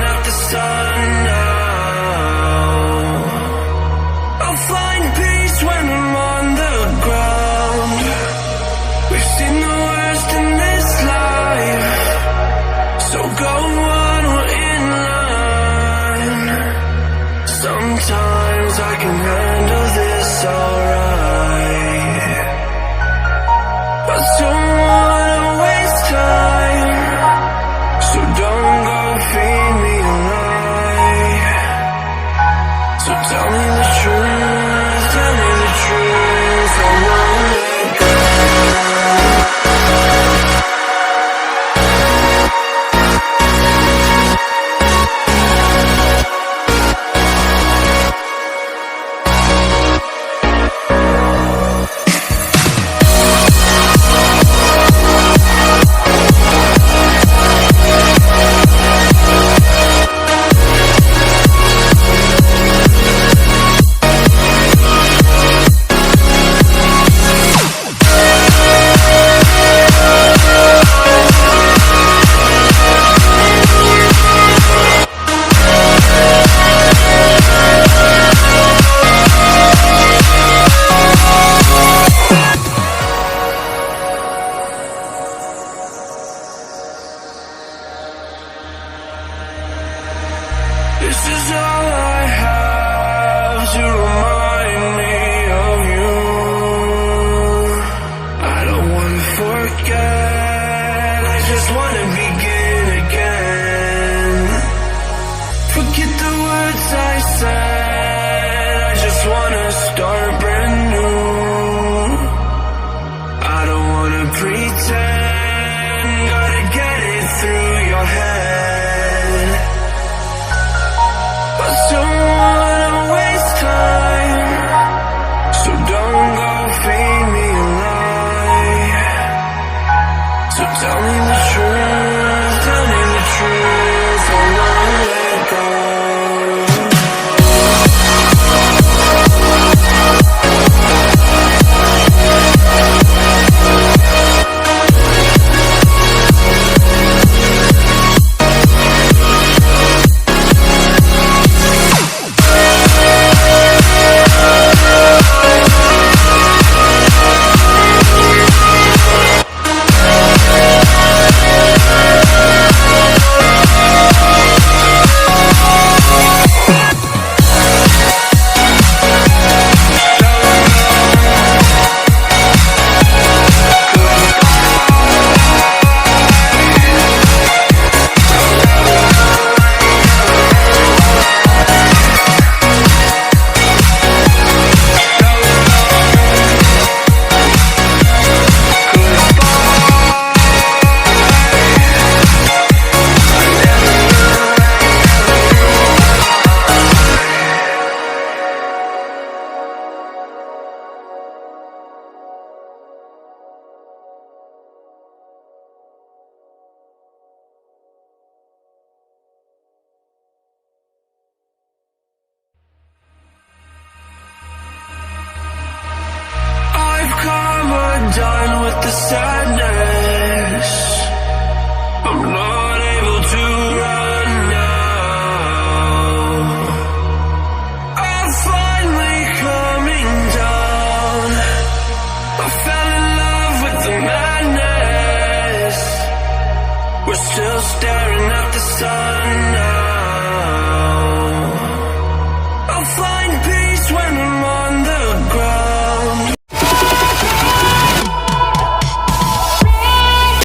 at the sun now. I'll find peace when I'm on the ground. We've seen the worst in this life, so go on, we're in line. Sometimes I can handle this alright, but don't wanna waste time, so don't go feed me a lie. So tell me the truth, tell me the truth, I won't let go. This is all I have to remind me of you. I don't wanna forget, I just wanna begin again. Forget the words I said, I just wanna start brand new. I don't wanna pretend, gotta get it through your head. I don't wanna waste time, so don't go feed me a lie. So tell me the truth, tell me the truth, I won't let go. Done with the sadness.